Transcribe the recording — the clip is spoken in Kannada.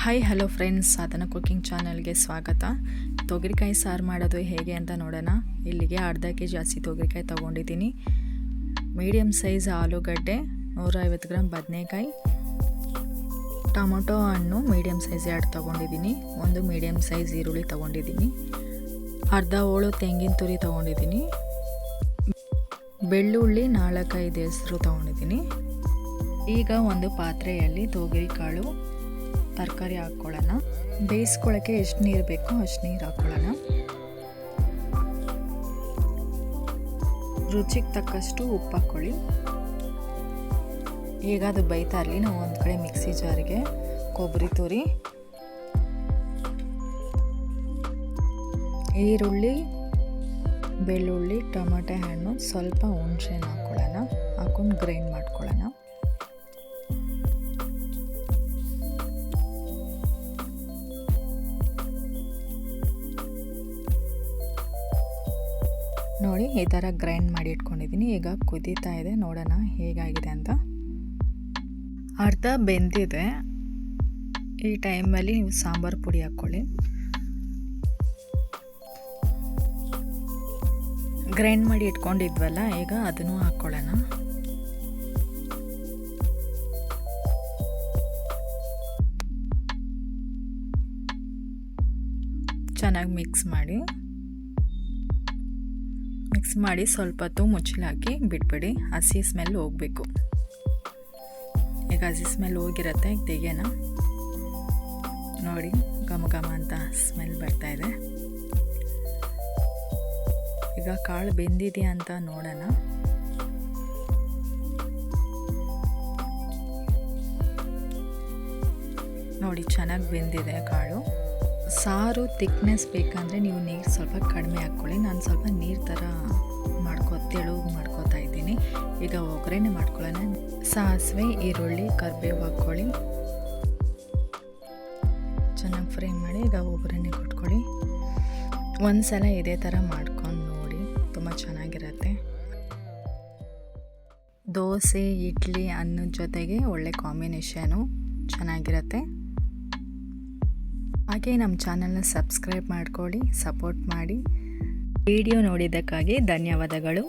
ಹಾಯ್ ಹಲೋ ಫ್ರೆಂಡ್ಸ್, ಸಾಧನ ಕುಕಿಂಗ್ ಚಾನಲ್ಗೆ ಸ್ವಾಗತ. ತೊಗರಿಕಾಯಿ ಸಾರು ಮಾಡೋದು ಹೇಗೆ ಅಂತ ನೋಡೋಣ. ಇಲ್ಲಿಗೆ ಅರ್ಧ ಕೆ ಜಿ ಹಸಿ ತೊಗರಿಕಾಯಿ ತೊಗೊಂಡಿದ್ದೀನಿ. ಮೀಡಿಯಮ್ ಸೈಜ್ ಆಲೂಗಡ್ಡೆ, 150 ಗ್ರಾಮ್ ಬದನೆಕಾಯಿ, ಟೊಮೊಟೊ ಹಣ್ಣು ಮೀಡಿಯಮ್ ಸೈಜ್ 2 ತೊಗೊಂಡಿದ್ದೀನಿ. ಒಂದು ಮೀಡಿಯಮ್ ಸೈಜ್ ಈರುಳ್ಳಿ ತೊಗೊಂಡಿದ್ದೀನಿ. ಅರ್ಧ ಹೋಳು ತೆಂಗಿನ ತುರಿ ತೊಗೊಂಡಿದ್ದೀನಿ. ಬೆಳ್ಳುಳ್ಳಿ 4-5 ಹೆಸರು ತೊಗೊಂಡಿದ್ದೀನಿ. ಈಗ ಒಂದು ಪಾತ್ರೆಯಲ್ಲಿ ತೊಗರಿಕಾಳು ತರಕಾರಿ ಹಾಕ್ಕೊಳ್ಳೋಣ. ಬೇಯಿಸ್ಕೊಳ್ಳೋಕ್ಕೆ ಎಷ್ಟು ನೀರು ಬೇಕೋ ಅಷ್ಟು ನೀರು ಹಾಕ್ಕೊಳ್ಳೋಣ. ರುಚಿಗೆ ತಕ್ಕಷ್ಟು ಉಪ್ಪು ಹಾಕ್ಕೊಳ್ಳಿ. ಈಗ ಅದು ಬೇಯ್ತಾ ಇರಲಿ. ನಾವು ಒಂದು ಕಡೆ ಮಿಕ್ಸಿ ಜಾರಿಗೆ ಕೊಬ್ಬರಿ ತುರಿ, ಈರುಳ್ಳಿ, ಬೆಳ್ಳುಳ್ಳಿ, ಟೊಮೆಟೊ ಹಣ್ಣು, ಸ್ವಲ್ಪ ಹುಣಸೆಹಣ್ಣು ಹಾಕ್ಕೊಳ್ಳೋಣ. ಹಾಕ್ಕೊಂಡು ಗ್ರೈಂಡ್ ಮಾಡ್ಕೊಳ್ಳೋಣ. ನೋಡಿ, ಈ ಥರ ಗ್ರೈಂಡ್ ಮಾಡಿ ಇಟ್ಕೊಂಡಿದ್ದೀನಿ. ಈಗ ಕುದೀತಾ ಇದೆ, ನೋಡೋಣ ಹೇಗಾಗಿದೆ ಅಂತ. ಅರ್ಧ ಬೆಂದಿದೆ. ಈ ಟೈಮಲ್ಲಿ ನೀವು ಸಾಂಬಾರು ಪುಡಿ ಹಾಕ್ಕೊಳ್ಳಿ. ಗ್ರೈಂಡ್ ಮಾಡಿ ಇಟ್ಕೊಂಡಿದ್ವಲ್ಲ, ಈಗ ಅದನ್ನು ಹಾಕ್ಕೊಳ್ಳೋಣ. ಚೆನ್ನಾಗಿ ಮಿಕ್ಸ್ ಮಾಡಿ ಸ್ವಲ್ಪ ಹೊತ್ತು ಮುಚ್ಚಲು ಹಾಕಿ ಬಿಟ್ಬಿಡಿ. ಹಸಿ ಸ್ಮೆಲ್ ಹೋಗಬೇಕು. ಈಗ ಹಸಿ ಸ್ಮೆಲ್ ಹೋಗಿರುತ್ತೆ. ಈಗ ತೆಗೆಯೋಣ. ನೋಡಿ, ಘಮ ಘಮ ಅಂತ ಸ್ಮೆಲ್ ಬರ್ತಾ ಇದೆ. ಈಗ ಕಾಳು ಬೆಂದಿದೆಯಾ ಅಂತ ನೋಡೋಣ. ನೋಡಿ, ಚೆನ್ನಾಗಿ ಬೆಂದಿದೆ ಕಾಳು. ಸಾರು ಥಿಕ್ನೆಸ್ ಬೇಕಂದರೆ ನೀವು ನೀರು ಸ್ವಲ್ಪ ಕಡಿಮೆ ಹಾಕ್ಕೊಳ್ಳಿ. ನಾನು ಸ್ವಲ್ಪ ನೀರು ಥರ ತೆಳುಗೆ ಮಾಡ್ಕೋತಾ ಇದ್ದೀನಿ. ಈಗ ಒಗ್ಗರಣೆ ಮಾಡ್ಕೊಳ್ಳೋಣ. ಸಾಸಿವೆ, ಈರುಳ್ಳಿ, ಕರಿಬೇವು ಹಾಕ್ಕೊಳ್ಳಿ. ಚೆನ್ನಾಗಿ ಫ್ರೈ ಮಾಡಿ ಈಗ ಒಗ್ಗರಣೆ ಕೊಟ್ಕೊಳ್ಳಿ. ಒಂದು ಸಲ ಇದೇ ಥರ ಮಾಡ್ಕೊಂಡು ನೋಡಿ, ತುಂಬ ಚೆನ್ನಾಗಿರುತ್ತೆ. ದೋಸೆ, ಇಡ್ಲಿ, ಅನ್ನದ ಜೊತೆಗೆ ಒಳ್ಳೆ ಕಾಂಬಿನೇಷನು, ಚೆನ್ನಾಗಿರುತ್ತೆ. ಹಾಗೆ ನಮ್ಮ ಚಾನಲ್ನ ಸಬ್ಸ್ಕ್ರೈಬ್ ಮಾಡ್ಕೊಳ್ಳಿ, ಸಪೋರ್ಟ್ ಮಾಡಿ. ವಿಡಿಯೋ ನೋಡಿದ್ದಕ್ಕಾಗಿ ಧನ್ಯವಾದಗಳು.